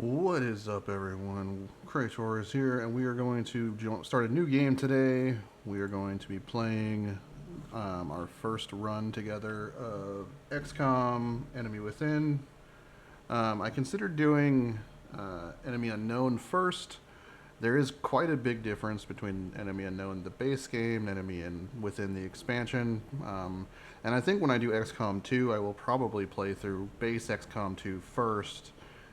What is up, everyone? Krator is here, and we are going to start a new game today. We are going to be playing our first run together of XCOM Enemy Within. I considered doing Enemy Unknown first. There is quite a big difference between Enemy Unknown, the base game, and Within the expansion. And I think when I do XCOM 2, I will probably play through base XCOM 2 first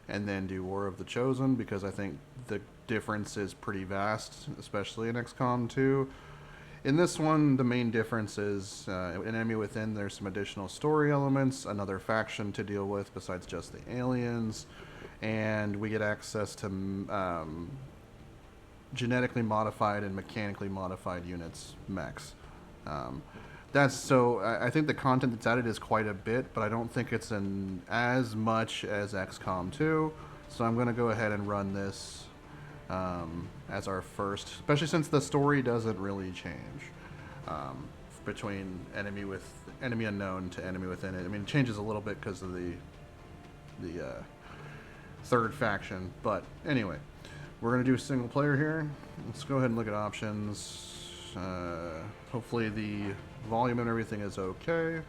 and then do War of the Chosen, because I think the difference is pretty vast, especially in XCOM 2. In this one, the main difference is in Enemy Within, there's some additional story elements, another faction to deal with besides just the aliens, and we get access to genetically modified and mechanically modified units, mechs. That's so. I think the content that's added is quite a bit, but I don't think it's as much as XCOM 2. So I'm going to go ahead and run this as our first, especially since the story doesn't really change between Enemy Unknown to Enemy Within it. I mean, it changes a little bit because of the third faction, but anyway, we're going to do single player here. Let's go ahead and look at options. Hopefully the volume and everything is okay.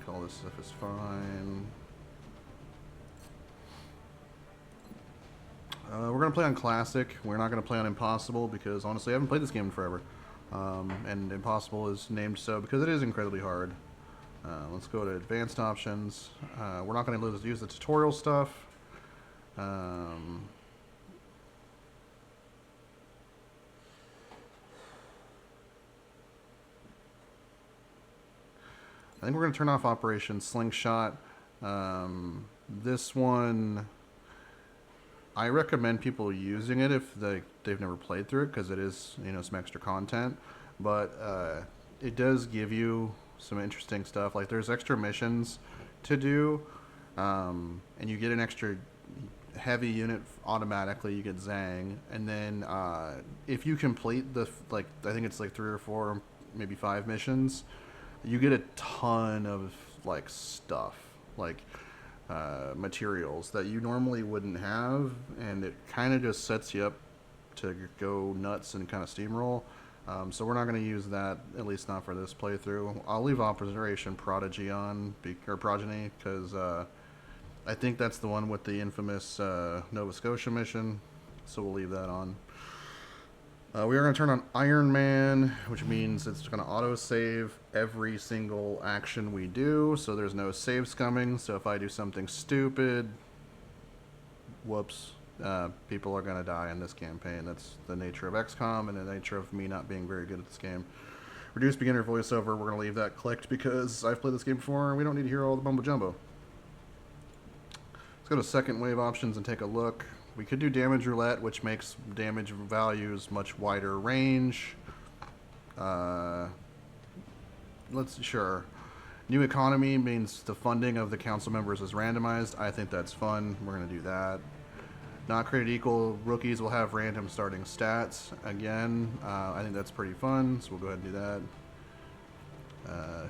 All this stuff is fine. We're going to play on Classic. We're not going to play on Impossible because honestly I haven't played this game in forever. And Impossible is named so because it is incredibly hard. Let's go to advanced options. We're not going to use the tutorial stuff. I think we're going to turn off Operation Slingshot. This one, I recommend people using it if they've never played through it, because it is, some extra content. But it does give you some interesting stuff. Like there's extra missions to do, and you get an extra heavy unit automatically. You get Zang, and then if you complete I think it's like 3 or 4, maybe 5 missions, you get a ton of stuff, materials that you normally wouldn't have, and it kind of just sets you up to go nuts and kind of steamroll. So we're not going to use that, at least not for this playthrough. I'll leave Operation Prodigy on, or Progeny, because I think that's the one with the infamous Nova Scotia mission, so we'll leave that on. We are going to turn on Iron Man, which means it's going to auto-save every single action we do, so there's no save scumming. So if I do something stupid, whoops, people are going to die in this campaign. That's the nature of XCOM and the nature of me not being very good at this game. Reduce beginner voiceover, we're going to leave that clicked because I've played this game before and we don't need to hear all the mumbo jumbo. Let's go to second wave options and take a look. We could do damage roulette, which makes damage values much wider range. Sure. New economy means the funding of the council members is randomized. I think that's fun. We're going to do that. Not created equal, rookies will have random starting stats. Again, I think that's pretty fun, so we'll go ahead and do that.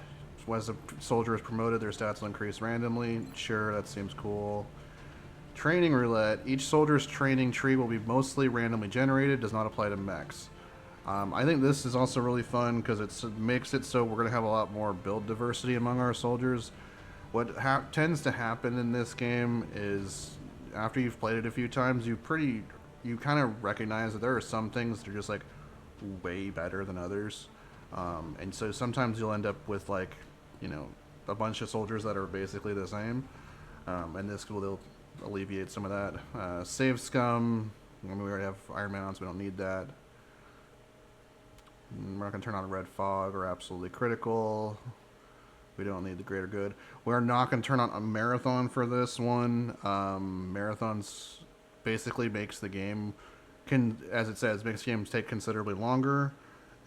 As a soldier is promoted, their stats will increase randomly. Sure, that seems cool. Training roulette. Each soldier's training tree will be mostly randomly generated. Does not apply to mechs. I think this is also really fun because it makes it so we're going to have a lot more build diversity among our soldiers. What tends to happen in this game is after you've played it a few times, you kind of recognize that there are some things that are just way better than others. And so sometimes you'll end up with a bunch of soldiers that are basically the same. And this will alleviate some of that. Save scum. We already have Iron Man on, so we don't need that. We're not going to turn on red fog or absolutely critical. We don't need the greater good. We're not going to turn on a marathon for this one. Marathons basically makes the game, as it says, makes games take considerably longer.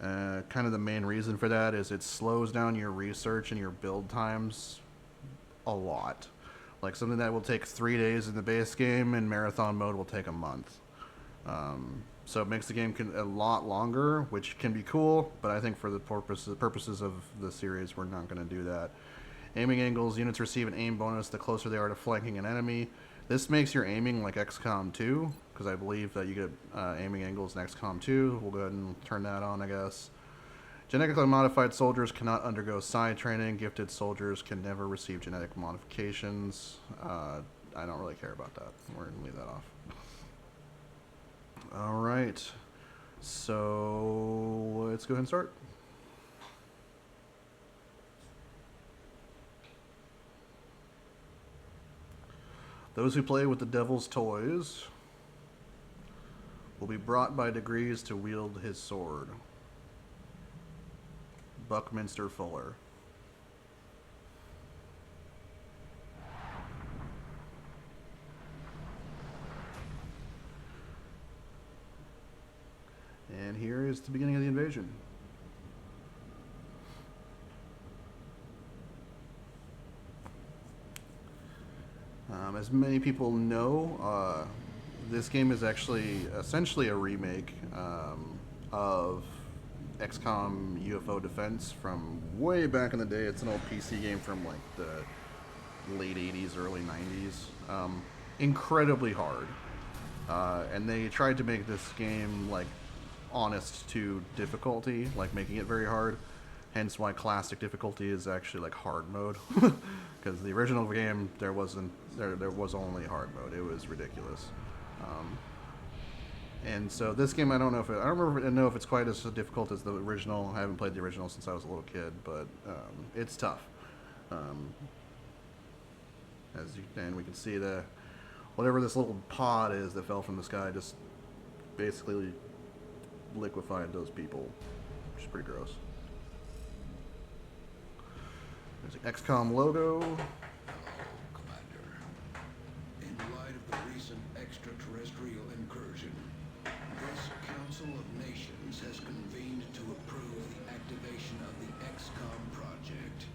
Kind of the main reason for that is it slows down your research and your build times a lot. Like something that will take 3 days in the base game, in marathon mode will take a month. So it makes the game a lot longer, which can be cool, but I think for the purposes of the series, we're not going to do that. Aiming angles, units receive an aim bonus the closer they are to flanking an enemy. This makes your aiming like XCOM 2, because I believe that you get aiming angles in XCOM 2. We'll go ahead and turn that on, I guess. Genetically modified soldiers cannot undergo side training. Gifted soldiers can never receive genetic modifications. I don't really care about that. We're going to leave that off. All right. So let's go ahead and start. Those who play with the devil's toys will be brought by degrees to wield his sword. Buckminster Fuller. And here is the beginning of the invasion. As many people know, this game is actually essentially a remake of XCOM UFO Defense from way back in the day. It's an old PC game from like the late 80s, early 90s. Incredibly hard. And they tried to make this game like honest to difficulty, like making it very hard. Hence why classic difficulty is actually like hard mode. Because the original game there was only hard mode. It was ridiculous. And so this game, I don't know if it's quite as difficult as the original. I haven't played the original since I was a little kid, but it's tough. And we can see whatever this little pod is that fell from the sky just basically liquefied those people, which is pretty gross. There's the XCOM logo. Hello, Commander. In light of the recent extraterrestrial incursion, this Council of Nations has convened to approve the activation of the XCOM project.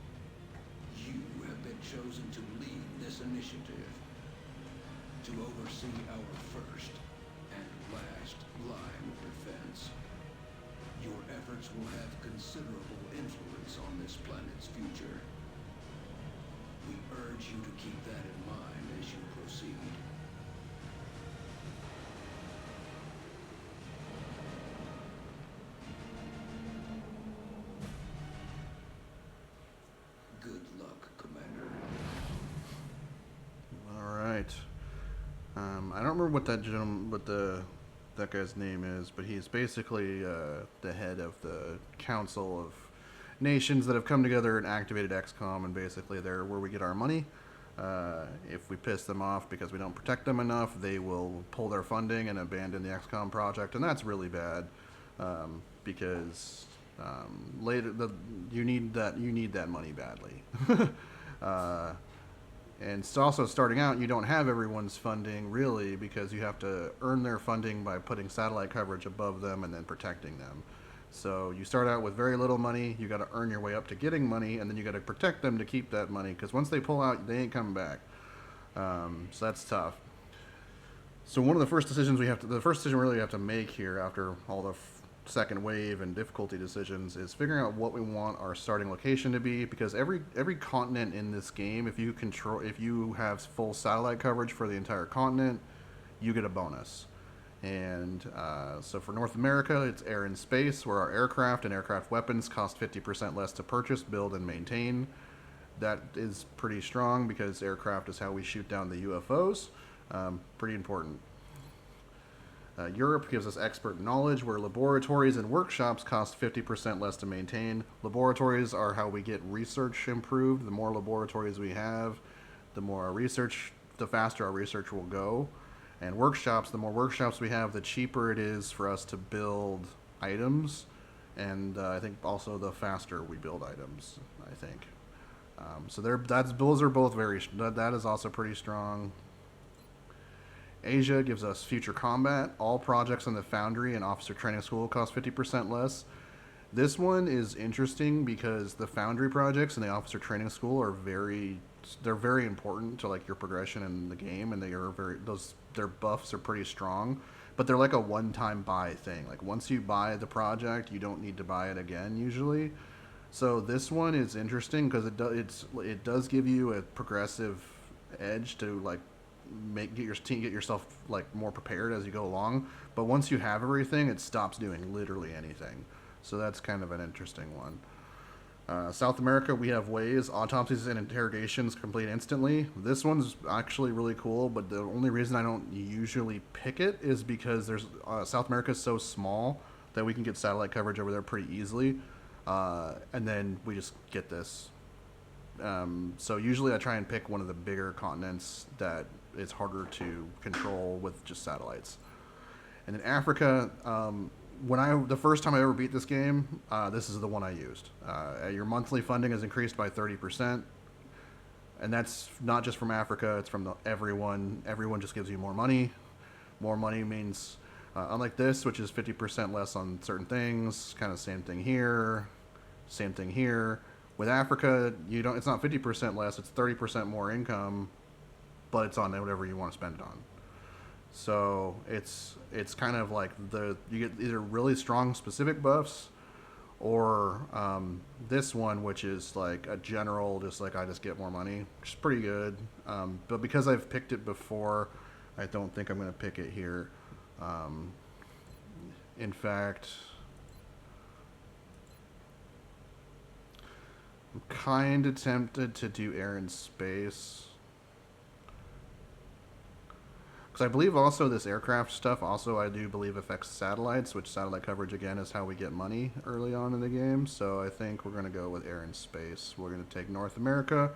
You have been chosen to lead this initiative, to oversee our first and last line of defense. Your efforts will have considerable influence on this planet's future. We urge you to keep that in mind as you proceed. Good luck, Commander. All right. I don't remember what that guy's name is, but he's basically the head of the Council of Nations that have come together and activated XCOM, and basically they're where we get our money. If we piss them off because we don't protect them enough, they will pull their funding and abandon the XCOM project, and that's really bad because later you need that money badly. And also starting out, you don't have everyone's funding really because you have to earn their funding by putting satellite coverage above them and then protecting them. So you start out with very little money, you got to earn your way up to getting money, and then you got to protect them to keep that money, because once they pull out, they ain't coming back. So that's tough. So one of the first decisions we have to make here after all the second wave and difficulty decisions is figuring out what we want our starting location to be, because every continent in this game, if you have full satellite coverage for the entire continent, you get a bonus. And so for North America, it's air and space, where our aircraft and aircraft weapons cost 50% less to purchase, build, and maintain. That is pretty strong because aircraft is how we shoot down the UFOs. Pretty important. Europe gives us expert knowledge, where laboratories and workshops cost 50% less to maintain. Laboratories are how we get research improved. The more laboratories we have, the faster our research will go. And workshops, the more workshops we have, the cheaper it is for us to build items. And I think also the faster we build items, I think. So those are both that is also pretty strong. Asia gives us future combat. All projects in the Foundry and Officer Training School cost 50% less. This one is interesting because the Foundry projects and the Officer Training School are very important to like your progression in the game, and their buffs are pretty strong, but they're like a one-time buy thing. Like once you buy the project, you don't need to buy it again usually. So this one is interesting because it does give you a progressive edge to like get yourself like more prepared as you go along. But once you have everything, it stops doing literally anything. So that's kind of an interesting one. South America, we have ways. Autopsies and interrogations complete instantly. This one's actually really cool, but the only reason I don't usually pick it is because there's South America is so small that we can get satellite coverage over there pretty easily, and then we just get this. So usually I try and pick one of the bigger continents that is harder to control with just satellites. And then Africa, the first time I ever beat this game, this is the one I used. Your monthly funding is increased by 30%, and that's not just from Africa; it's from everyone. Everyone just gives you more money. More money means, unlike this, which is 50% less on certain things. Kind of same thing here, same thing here. With Africa, you don't. It's not 50% less; it's 30% more income, but it's on whatever you want to spend it on. So it's kind of like you get either really strong specific buffs, or this one, which is like a general, just like I just get more money, which is pretty good. But because I've picked it before, I don't think I'm going to pick it here. In fact, I'm kind of tempted to do air and space. I believe also this aircraft stuff also I do believe affects satellites, which satellite coverage again is how we get money early on in the game. So I think we're going to go with air and space. We're going to take North America.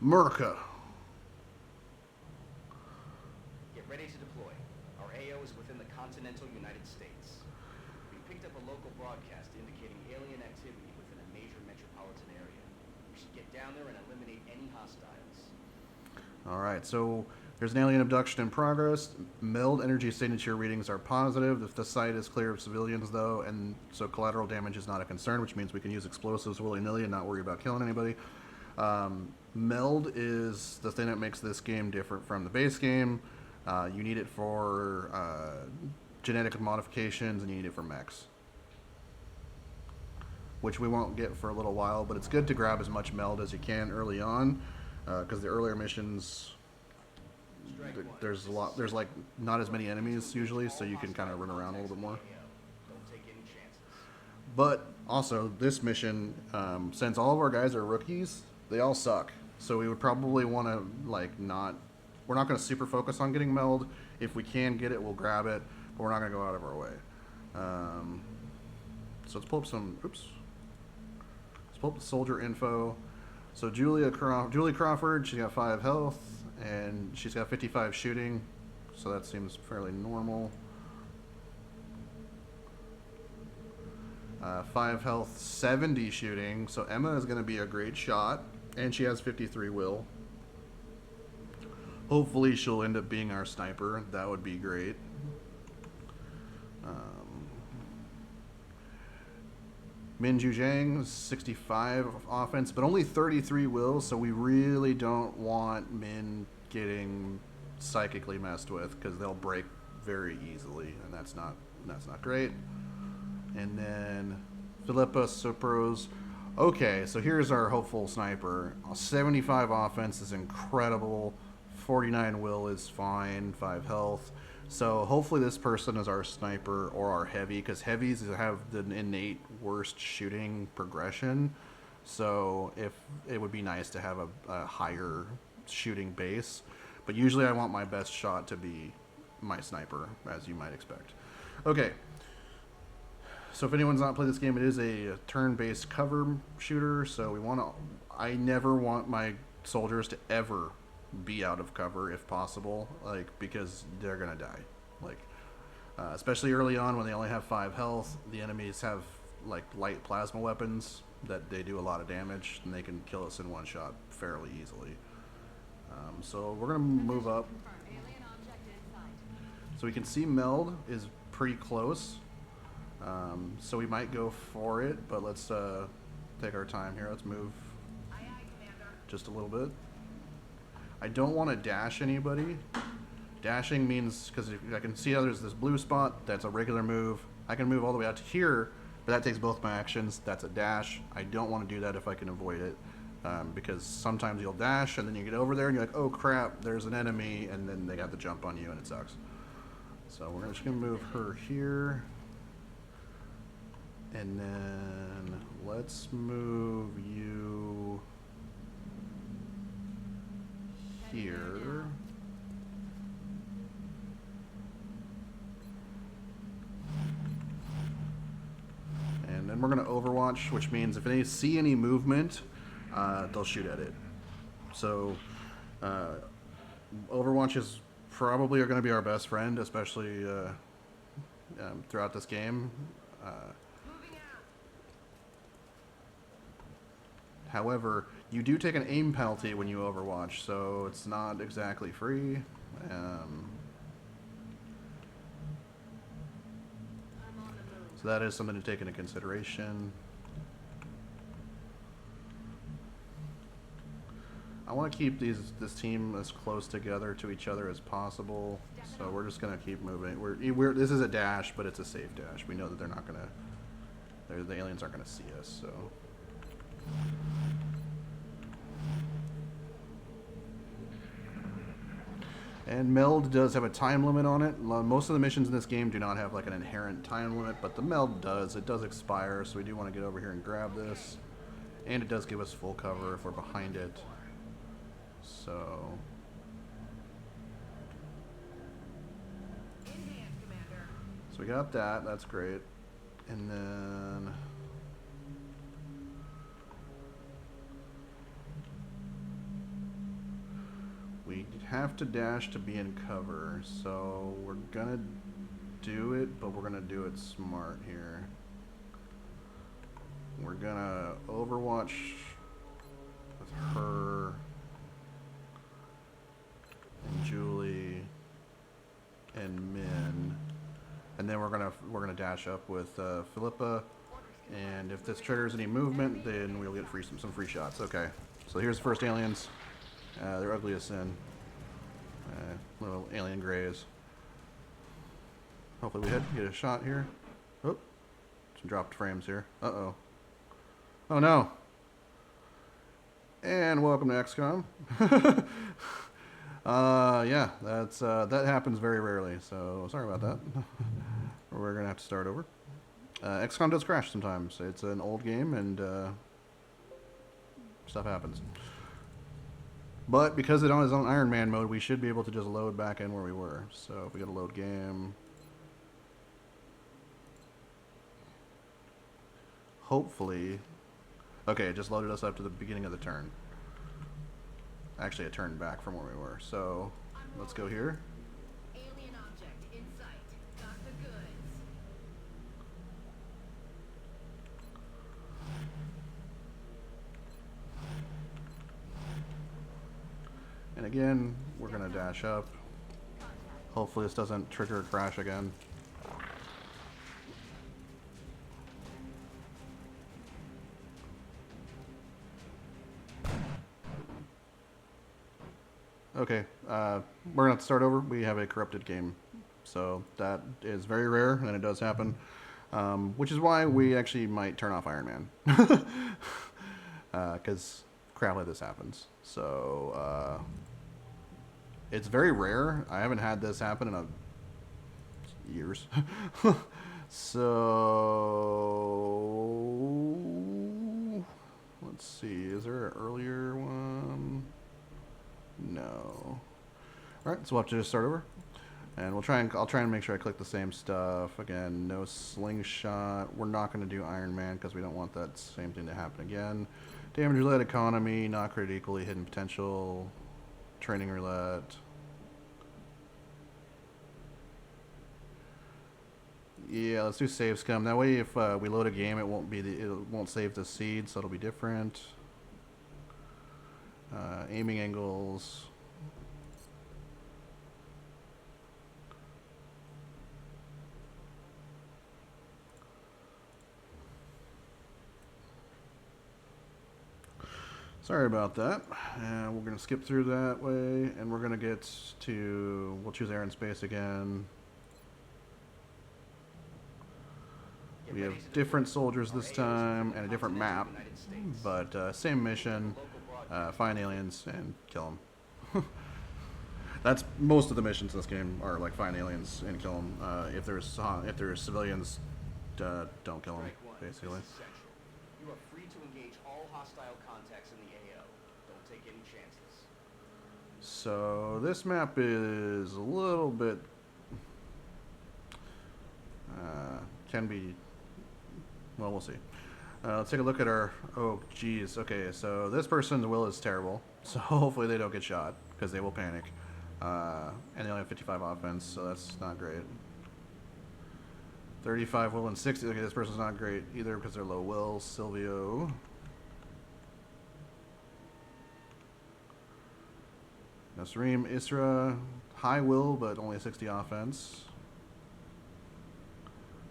America. Get ready to deploy. Our AO is within the continental United States. We picked up a local broadcast indicating alien activity within a major metropolitan area. We should get down there and eliminate any hostiles. All right, so there's an alien abduction in progress. Meld energy signature readings are positive. If the site is clear of civilians, though, and so collateral damage is not a concern, which means we can use explosives willy-nilly and not worry about killing anybody. Meld is the thing that makes this game different from the base game. You need it for genetic modifications, and you need it for mechs, which we won't get for a little while, but it's good to grab as much meld as you can early on, because the earlier missions, there's like not as many enemies usually, so you can kind of run around a little bit more. But also this mission, since all of our guys are rookies, they all suck. So we would probably want to we're not going to super focus on getting meld. If we can get it, we'll grab it, but we're not going to go out of our way. So let's pull up let's pull up the soldier info. So Julie Crawford, she's got 5 health, and she's got 55 shooting, so that seems fairly normal. 5 health, 70 shooting, so Emma is going to be a great shot, and she has 53 will. Hopefully she'll end up being our sniper. That would be great. Minju Zhang, 65 offense, but only 33 will, so we really don't want Min getting psychically messed with, because they'll break very easily, and that's not great. And then Philippa Sopros. Okay, so here's our hopeful sniper. 75 offense is incredible. 49 will is fine. 5 health. So hopefully this person is our sniper or our heavy, because heavies have the innate worst shooting progression. So if it would be nice to have a higher shooting base, but usually I want my best shot to be my sniper, as you might expect. Okay. So if anyone's not played this game, it is a turn-based cover shooter. So I never want my soldiers to ever be out of cover if possible, because they're gonna die, especially early on when they only have 5 health. The enemies have light plasma weapons that they do a lot of damage, and they can kill us in one shot fairly easily. So we're gonna move up, so we can see meld is pretty close, so we might go for it, but let's take our time here. Let's move just a little bit. I don't want to dash anybody. Dashing means, because I can see how there's this blue spot, that's a regular move. I can move all the way out to here But that takes both my actions. That's a dash. I don't want to do that if I can avoid it. Because sometimes you'll dash and then you get over there and you're like, oh crap, there's an enemy, and then they got the jump on you and it sucks. So we're just going to move her here. And then let's move you here. And then we're going to overwatch, which means if they see any movement, they'll shoot at it. So overwatch is probably going to be our best friend, especially throughout this game. However, you do take an aim penalty when you overwatch, so it's not exactly free. So that is something to take into consideration. I want to keep this team as close together to each other as possible, so we're just going to keep moving. This is a dash, but it's a safe dash. We know that they're not going to, the aliens aren't going to see us, so. And meld does have a time limit on it. Most of the missions in this game do not have like an inherent time limit, but the meld does. It does expire, so we do want to get over here and grab this. And it does give us full cover if we're behind it. So we got that. That's great. And then we have to dash to be in cover, so we're gonna do it, but we're gonna do it smart here. We're gonna overwatch with her and Julie and Min, and then we're gonna dash up with Philippa, and if this triggers any movement, then we'll get some free shots. Okay, so here's the first aliens. They're ugly as sin. Little alien grays. Hopefully we get a shot here. Oh, some dropped frames here. Uh-oh. Oh no. And welcome to XCOM. Yeah, that happens very rarely, so sorry about that. We're gonna have to start over. XCOM does crash sometimes. It's an old game and stuff happens. But because it is on Iron Man mode, we should be able to just load back in where we were. So if we go to load game, hopefully, okay, it just loaded us up to the beginning of the turn. Actually, it turned back from where we were. So let's go here. Alien object in sight. Got the goods. And again, we're gonna dash up. Hopefully this doesn't trigger a crash again. Okay, we're gonna have to start over. We have a corrupted game. So that is very rare, and it does happen. Which is why we actually might turn off Iron Man. Because crap like this happens. So, it's very rare. I haven't had this happen in years. So, let's see. Is there an earlier one? No. Alright, so we'll have to just start over. And I'll try and make sure I click the same stuff. Again, no slingshot. We're not going to do Iron Man because we don't want that same thing to happen again. Damage roulette economy, not created equally, hidden potential, training roulette. Yeah, let's do save scum. That way, if we load a game, it won't save the seed, so it'll be different. Aiming angles. Sorry about that. We're going to skip through that way, and we're going to get to, we'll choose air and space again. We have different soldiers this time and a different map, but same mission. Find aliens and kill them. That's most of the missions in this game are like find aliens and kill them. If there's civilians, don't kill them, basically. You are free to engage all hostile contacts in the AO. Don't take any chances. So this map is a little bit can be, well, we'll see. Let's take a look at our, oh geez, okay, so this person's will is terrible, so hopefully they don't get shot because they will panic. And they only have 55 offense, so that's not great. 35 will and 60. Okay, this person's not great either because they're low will. Silvio. Nasreem Isra, high will but only 60 offense.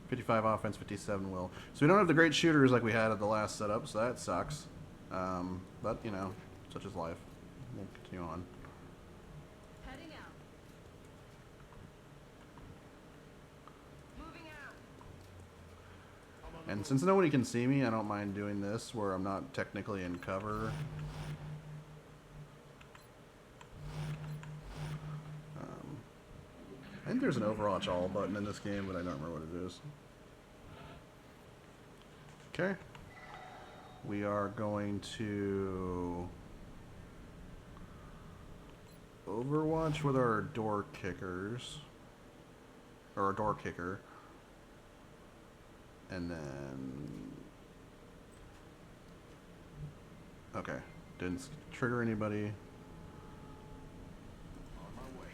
55 offense, 57 will. So we don't have the great shooters like we had at the last setup, so that sucks. But you know, such is life. We'll continue on. Heading out. Moving out. And since nobody can see me, I don't mind doing this where I'm not technically in cover. I think there's an Overwatch all button in this game, but I don't remember what it is. Okay. We are going to Overwatch with our door kickers. Or our door kicker. And then... Okay. Didn't trigger anybody. On my way.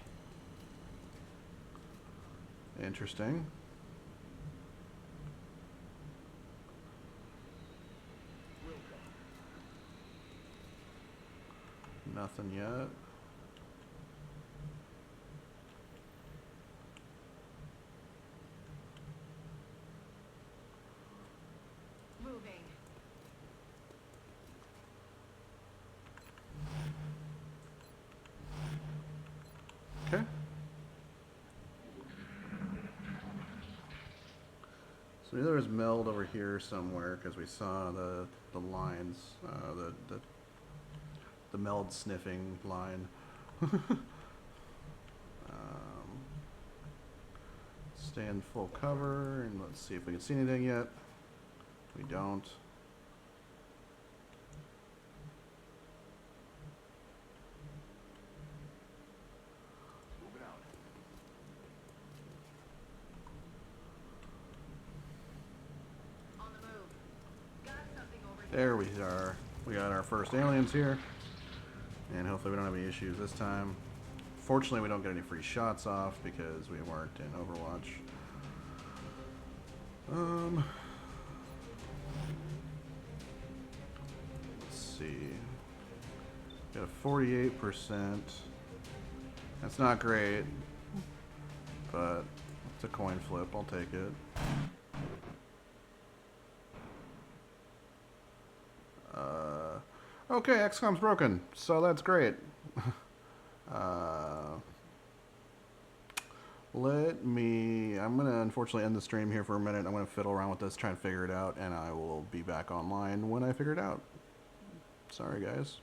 Interesting. Will go. Nothing yet. Moving. Okay. So there was meld over here somewhere because we saw the lines, the meld sniffing line. Stay in full cover and let's see if we can see anything yet. We don't. Moving out. On the move. Got something over here. There we are. We got our first aliens here. And hopefully we don't have any issues this time. Fortunately, we don't get any free shots off because we weren't in Overwatch. Let's see. Got a 48%. That's not great, but it's a coin flip. I'll take it. Okay, XCOM's broken, so that's great. I'm gonna unfortunately end the stream here for a minute. I'm gonna fiddle around with this, try and figure it out, and I will be back online when I figure it out. Sorry, guys.